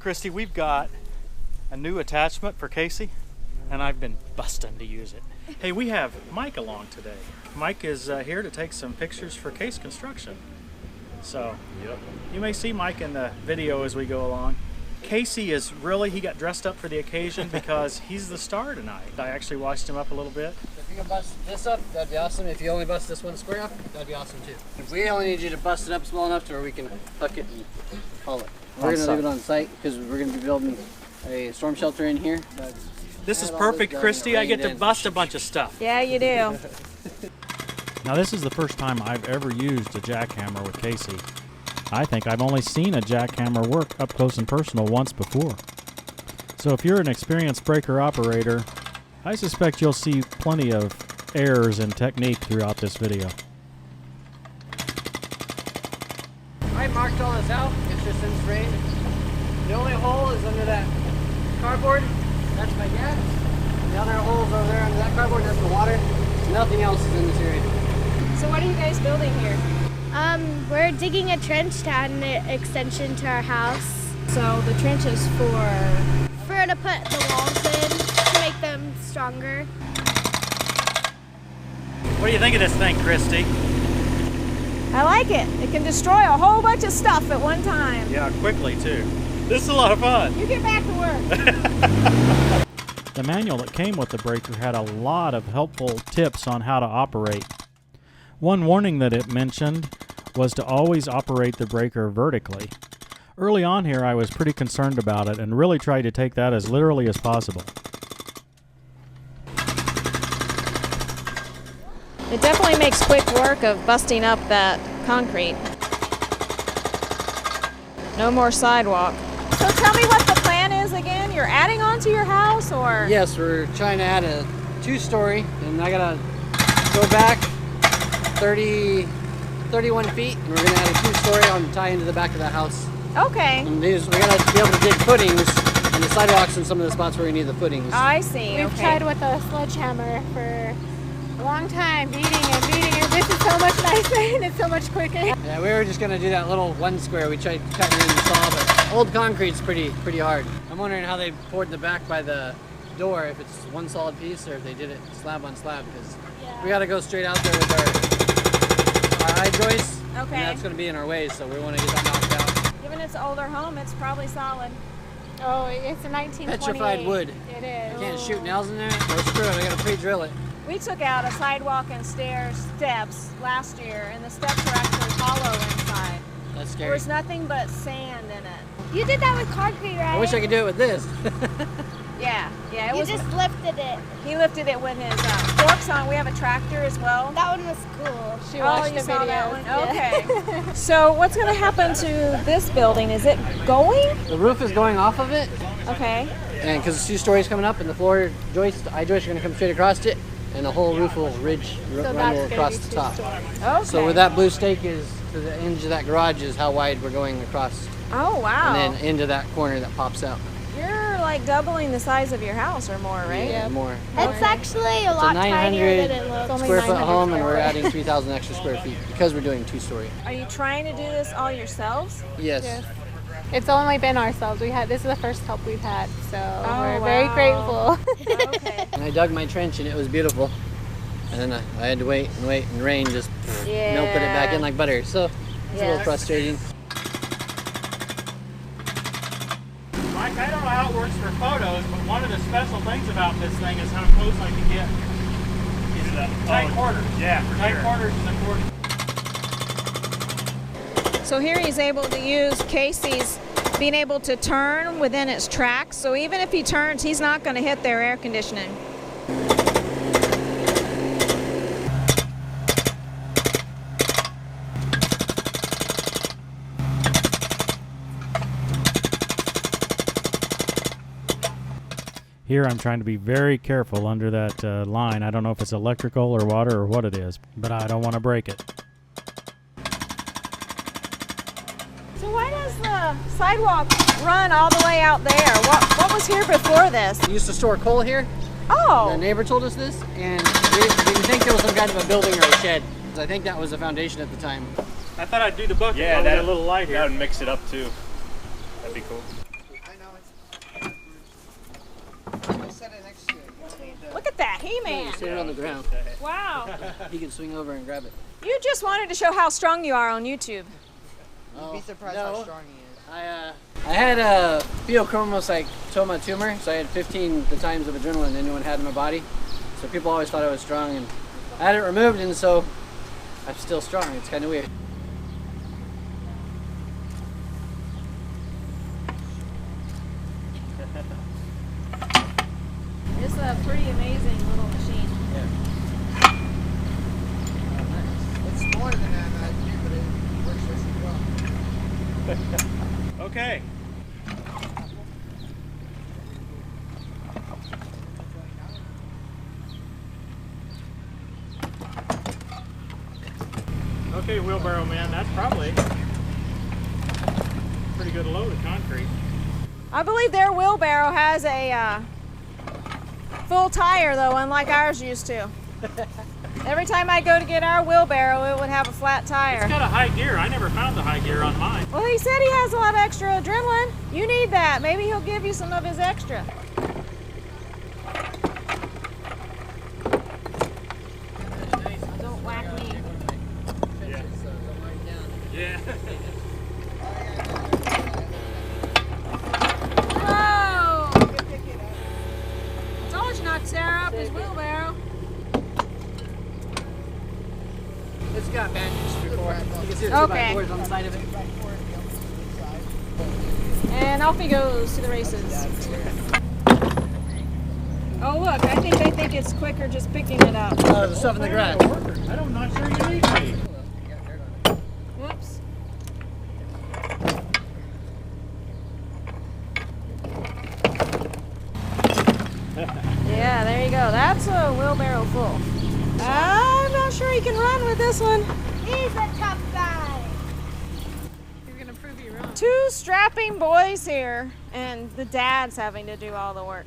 Christy, we've got a new attachment for Casey, and I've been busting to use it. Hey, we have Mike along today. Mike is here to take some pictures for Case Construction. So, yep. You may see Mike in the video as we go along. Casey is really, he got dressed up for the occasion because he's the star tonight. I actually washed him up a little bit. If you can bust this up, that'd be awesome. If you only bust this one square up, that'd be awesome too. We only need you to bust it up small enough to where we can hook it and haul it. We're going to leave it on site because we're going to be building a storm shelter in here. This is perfect, Christy. I get to bust a bunch of stuff. Yeah, you do. Now this is the first time I've ever used a jackhammer with Casey. I think I've only seen a jackhammer work up close and personal once before. So if you're an experienced breaker operator, I suspect you'll see plenty of errors in technique throughout this video. I marked all this out. It's just in frame. The only hole is under that cardboard. That's my gas. The other holes over there under that cardboard, that's the water. Nothing else is in this area. So what are you guys building here? We're digging a trench to add an extension to our house. So the trench is For to put the walls in to make them stronger. What do you think of this thing, Christy? I like it. It can destroy a whole bunch of stuff at one time. Yeah, quickly too. This is a lot of fun. You get back to work. The manual that came with the breaker had a lot of helpful tips on how to operate. One warning that it mentioned was to always operate the breaker vertically. Early on here I was pretty concerned about it and really tried to take that as literally as possible. It definitely makes quick work of busting up that concrete. No more sidewalk. So tell me what the plan is again. You're adding on to your house, or? Yes, we're trying to add a 2-story, and I gotta go back 31 feet, and we're gonna add a 2-story on tie into the back of the house. Okay. And we gotta be able to dig footings and the sidewalks in some of the spots where we need the footings. I see. We've tried with a sledgehammer for a long time, beating it. This is so much nicer and it's so much quicker. Yeah, we were just gonna do that little 1 square. We tried cutting it in the saw, but old concrete's pretty hard. I'm wondering how they poured the back by the door, if it's one solid piece or if they did it slab on slab, because we gotta go straight out there with our eye joists. Okay. And that's gonna be in our way, so we wanna get that knocked out. Given its older home, it's probably solid. Oh, it's a 1928. Petrified wood. It is. I can't shoot nails in there or screw it. I gotta pre-drill it. We took out a sidewalk and steps last year, and the steps are actually hollow inside. That's scary. There was nothing but sand in it. You did that with concrete, right? I wish I could do it with this. Yeah, it You was. just lifted it. He lifted it with his forks on. We have a tractor as well. That one was cool. She Oh, watched you the saw video. that one? Okay. So what's going to happen to this building? Is it going? The roof is going off of it, Okay. and because it's 2 stories coming up, and the floor joist, the eye joists are gonna come straight across it, and the whole roof will rumble across the top. Okay. So where that blue stake is to the edge of that garage is how wide we're going across, Oh, wow. and then into that corner that pops out. You're like doubling the size of your house or more, right? Yeah, more. It's actually a lot tinier 900 than it looks. only square foot 900 home, and square we're foot. adding 3,000 extra square feet because we're doing 2-story. Are you trying to do this all yourselves? Yes. Yes. It's only been ourselves. This is the first help we've had, so we're very wow. grateful. Okay. And I dug my trench, and it was beautiful. And then I had to wait, and rain just melted it back in like butter. So it's a little frustrating. Mike, I don't know how it works for photos, but one of the special things about this thing is how close I can get into the tight quarters. Yeah, for tight quarters in the quarters. So here he's able to use Casey's being able to turn within its tracks. So even if he turns, he's not going to hit their air conditioning. Here I'm trying to be very careful under that line. I don't know if it's electrical or water or what it is, but I don't want to break it. So why does the sidewalk run all the way out there? What was here before this? We used to store coal here. Oh. The neighbor told us this, and we think there was some kind of a building or a shed. I think that was the foundation at the time. I thought I'd do the bucket. Yeah, while we that had a little light here. That would mix it up too. That'd be cool. that, He-Man. Sit it on the ground. Wow. You can swing over and grab it. You just wanted to show how strong you are on YouTube. You'd be surprised how strong he is. I had a pheochromocytoma tumor, so I had 15 the times of adrenaline anyone had in my body. So people always thought I was strong, and I had it removed, and so I'm still strong. It's kind of weird. It's a pretty amazing little machine. Yeah. It's smaller than that, I do, but it works just as well. Okay. Okay, Wheelbarrow man, that's probably a pretty good load of concrete. I believe their wheelbarrow has a full tire though, unlike ours used to. Every time I go to get our wheelbarrow, it would have a flat tire. It's got a high gear. I never found the high gear on mine. Well, he said he has a lot of extra adrenaline. You need that. Maybe he'll give you some of his extra. Don't whack me. Yeah. Yeah. Whoa! I told you not to tear up his wheelbarrow. It's got bandaged before. You can see the Okay. 2x4s on the side of it. And off he goes to the races. Oh look, I think they think it's quicker just picking it up. Oh, there's stuff in the garage. I'm not sure you need me. Whoops. Yeah, there you go. That's a wheelbarrow full. I'm not sure he can run with this one. He's a tough guy. You're gonna prove you wrong. Two strapping boys here, and the dad's having to do all the work.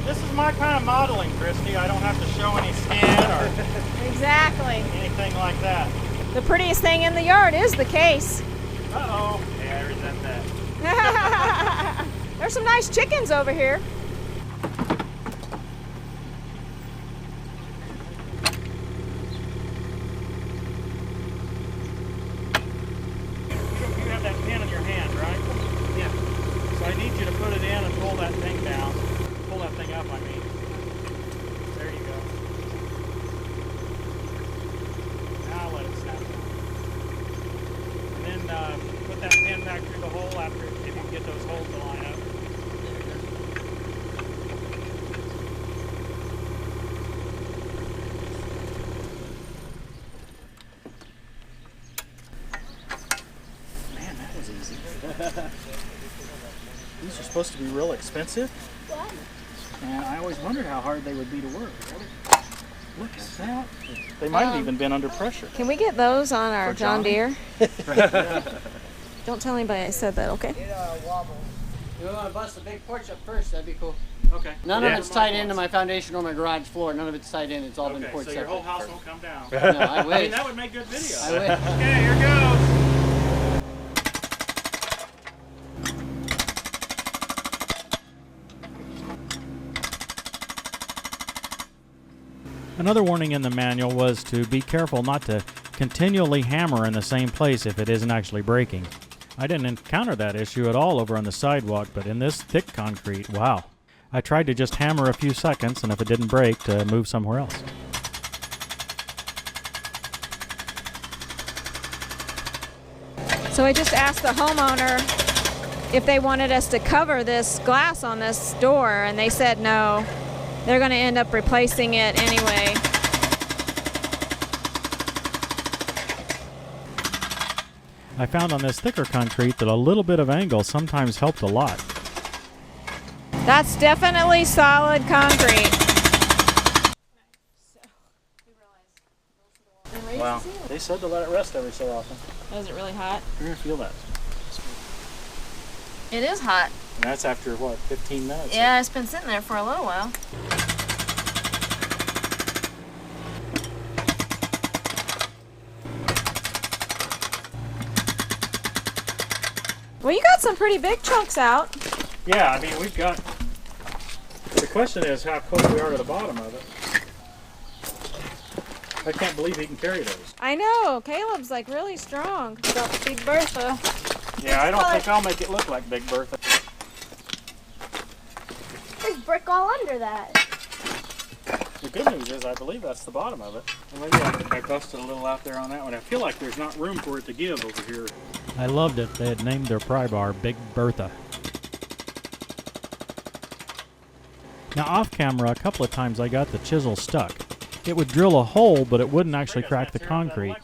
This is my kind of modeling, Christy. I don't have to show any skin or Exactly. anything like that. The prettiest thing in the yard is the case. Uh-oh. Yeah, I resent that. There's some nice chickens over here. You have that pin in your hand, right? Yeah. So I need you to put it in and pull that thing down. Pull that thing up, I mean. There you go. Now let it snap down. And then put that pin back through the hole after, if you can get those holes to line up. Man, that was easy. These are supposed to be real expensive. What? And I always wondered how hard they would be to work. Look at that. They might have even been under pressure. Can we get those on our For John Johnny? Deere? Don't tell anybody I said that, okay? It wobbles. You want to bust the big porch up first, that'd be cool. Okay. None of it's tied into my foundation or my garage floor. None of it's tied in. It's all been Okay, poured so your separate. whole house won't come down. No, I I wish. mean, that would make good video. I wish. Okay, here goes. Another warning in the manual was to be careful not to continually hammer in the same place if it isn't actually breaking. I didn't encounter that issue at all over on the sidewalk, but in this thick concrete, wow. I tried to just hammer a few seconds, and if it didn't break, to move somewhere else. So I just asked the homeowner if they wanted us to cover this glass on this door, and they said no. They're going to end up replacing it anyway. I found on this thicker concrete that a little bit of angle sometimes helped a lot. That's definitely solid concrete. Wow. They said to let it rest every so often. Is it really hot? You're going to feel that. It is hot. And that's after, what, 15 minutes? Yeah, it's been sitting there for a little while. Well, you got some pretty big chunks out. Yeah, I mean, we've got The question is how close we are to the bottom of it. I can't believe he can carry those. I know. Caleb's like really strong. Got Big Bertha. Yeah, I don't think I'll make it look like Big Bertha. There's brick all under that. The good news is I believe that's the bottom of it. Well, maybe I busted a little out there on that one. I feel like there's not room for it to give over here. I loved it. They had named their pry bar Big Bertha. Now off camera, a couple of times I got the chisel stuck. It would drill a hole, but it wouldn't actually crack the concrete.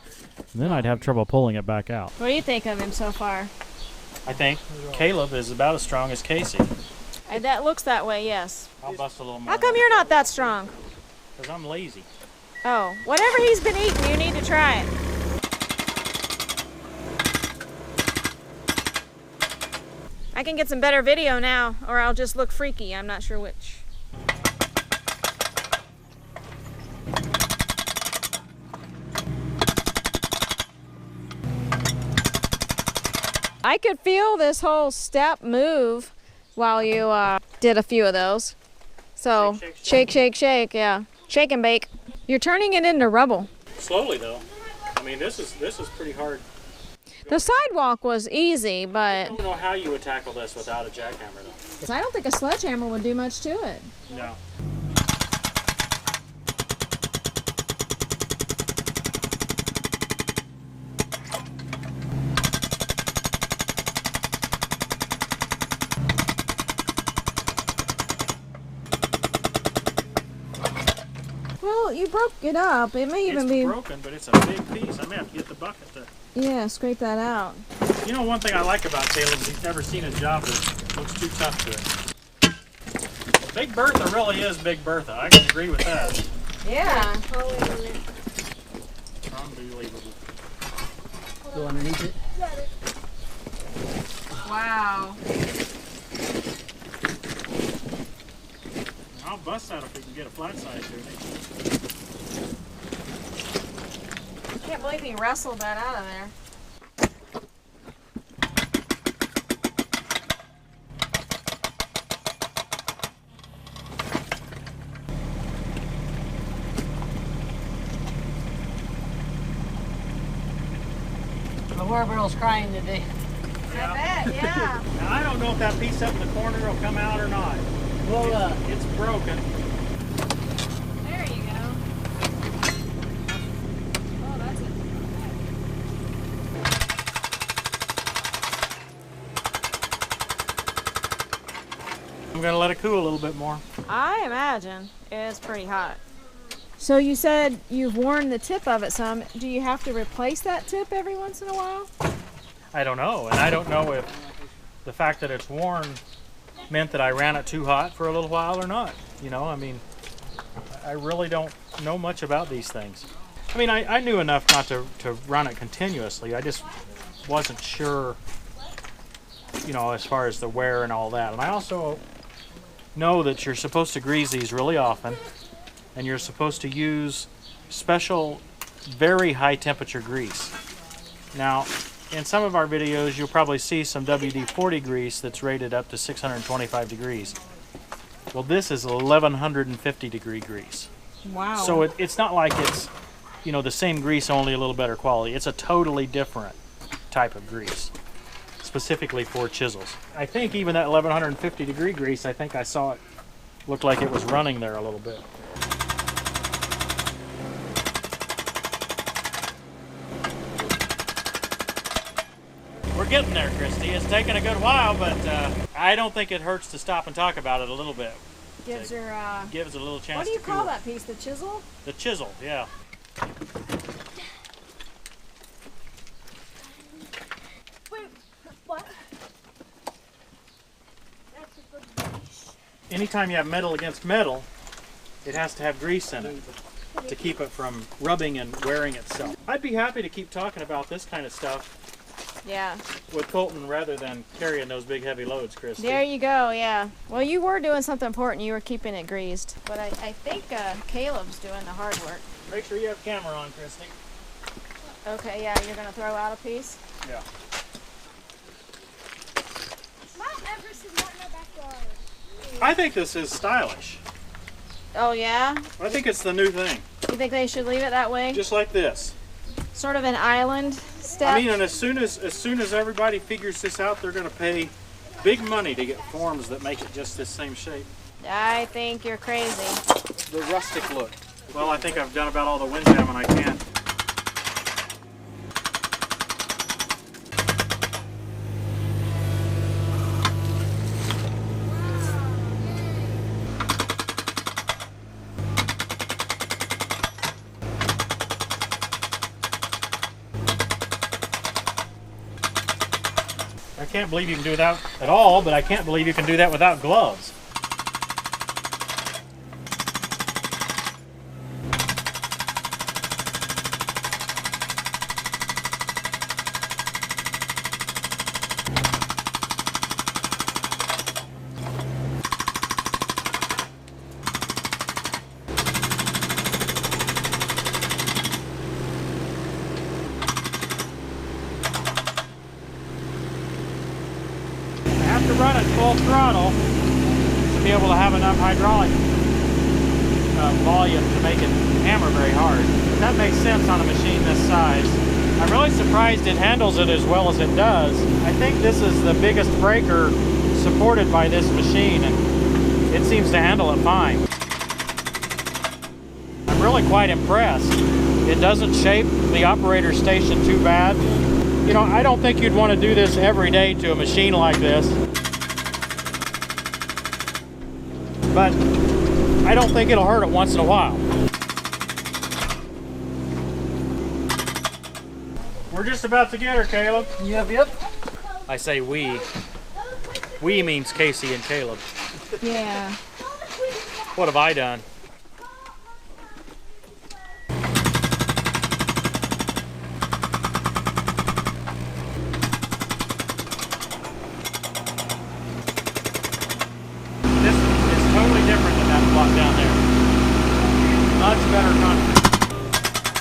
And then I'd have trouble pulling it back out. What do you think of him so far? I think Caleb is about as strong as Casey. That looks that way, yes. I'll bust a little more. How come you're not that strong? Because I'm lazy. Oh, whatever he's been eating, you need to try it. I can get some better video now, or I'll just look freaky. I'm not sure which. I could feel this whole step move while you did a few of those. So shake, shake, shake, yeah. Shake and bake. You're turning it into rubble. Slowly though. I mean, this is pretty hard. The sidewalk was easy, but I don't know how you would tackle this without a jackhammer though. I don't think a sledgehammer would do much to it. No. Well, you broke it up. It may even be broken, but it's a big piece. I may have to get the bucket to... Yeah, scrape that out. You know, one thing I like about Caleb is he's never seen a job that looks too tough to him. Big Bertha really is Big Bertha. I can agree with that. Yeah. Unbelievable. Go underneath it. Wow. I'll bust that if we can get a flat side to it. I can't believe he wrestled that out of there. The wheelbarrow's crying today. I bet, yeah. Now, I don't know if that piece up in the corner will come out or not. Well, It's broken. There you go. Oh, that's it. I'm going to let it cool a little bit more. I imagine it's pretty hot. So you said you've worn the tip of it some. Do you have to replace that tip every once in a while? I don't know, and I don't know if the fact that it's worn meant that I ran it too hot for a little while or not. You know, I mean, I really don't know much about these things. I mean, I knew enough not to run it continuously. I just wasn't sure, you know, as far as the wear and all that. And I also know that you're supposed to grease these really often, and you're supposed to use special, very high temperature grease. Now, in some of our videos, you'll probably see some WD-40 grease that's rated up to 625 degrees. Well, this is 1150 degree grease. Wow. So it's not like it's, you know, the same grease, only a little better quality. It's a totally different type of grease, specifically for chisels. I think even that 1150 degree grease, I think I saw it looked like it was running there a little bit. We're getting there, Christy. It's taken a good while, but I don't think it hurts to stop and talk about it a little bit. Gives her, Gives it a little chance what do you to call cool. that piece? The chisel? The chisel, yeah. Wait, what? That's a good grease. Anytime you have metal against metal, it has to have grease in it to keep it from rubbing and wearing itself. I'd be happy to keep talking about this kind of stuff Yeah. with Colton rather than carrying those big heavy loads, Christy. There you go, yeah. Well, you were doing something important. You were keeping it greased. But I think Caleb's doing the hard work. Make sure you have camera on, Christy. Okay, yeah, you're going to throw out a piece? Yeah. Mount Everest is not in our backyard. I think this is stylish. Oh yeah? I think it's the new thing. You think they should leave it that way? Just like this. Sort of an island step? I mean, and as soon as everybody figures this out, they're going to pay big money to get forms that make it just this same shape. I think you're crazy. The rustic look. Well, I think I've done about all the wind jamming I can. I can't believe you can do that at all, but I can't believe you can do that without gloves. To run at full throttle to be able to have enough hydraulic volume to make it hammer very hard. But that makes sense on a machine this size. I'm really surprised it handles it as well as it does. I think this is the biggest breaker supported by this machine, and it seems to handle it fine. I'm really quite impressed. It doesn't shape the operator station too bad. You know, I don't think you'd want to do this every day to a machine like this. But I don't think it'll hurt it once in a while. We're just about to get her, Caleb. Yep. I say we. We means Casey and Caleb. Yeah. What have I done? Totally different than that block down there. Much better concrete.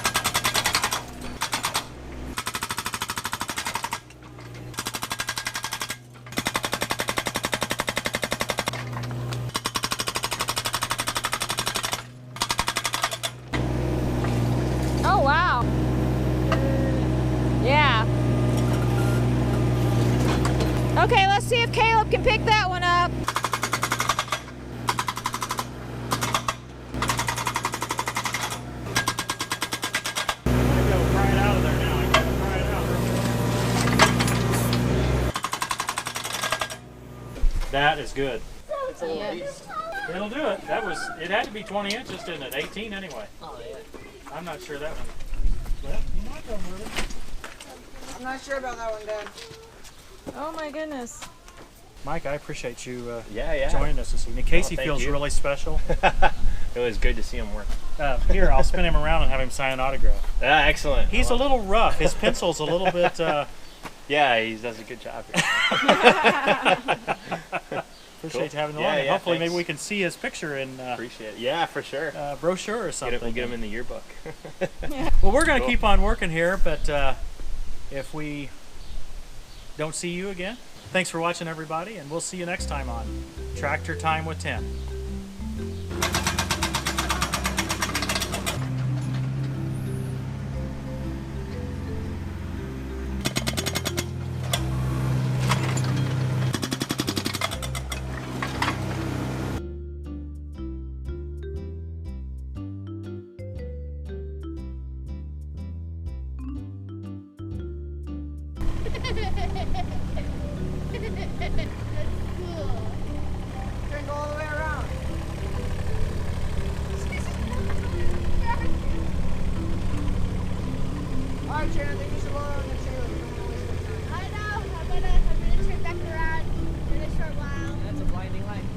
Oh wow. Yeah. Okay, let's see if Caleb can pick that one up. That is good. It's a little beast. It'll do it. It had to be 20 inches, didn't it? 18 anyway. Oh yeah. I'm not sure that one. Well, you might go with it. I'm not sure about that one, Dad. Oh my goodness. Mike, I appreciate you Yeah. joining us this evening. Casey thank feels you. really special. It was good to see him work. Here, I'll spin him around and have him sign an autograph. Ah, excellent. He's a little rough. His pencil's a little bit... Yeah, he does a good job here. Appreciate Cool. having him Yeah, on. yeah, Hopefully thanks. maybe we can see his picture in Appreciate it. Yeah, for sure. brochure or something. We'll get him in the yearbook. Well, we're going to Cool. keep on working here, but if we don't see you again, thanks for watching, everybody, and we'll see you next time on Tractor Time with Tim. Go all the way around. Alright, Sharon, I think you should lower on the trailer. You don't want to waste your time. I know. I'm gonna turn back around in a short while. That's a blinding light.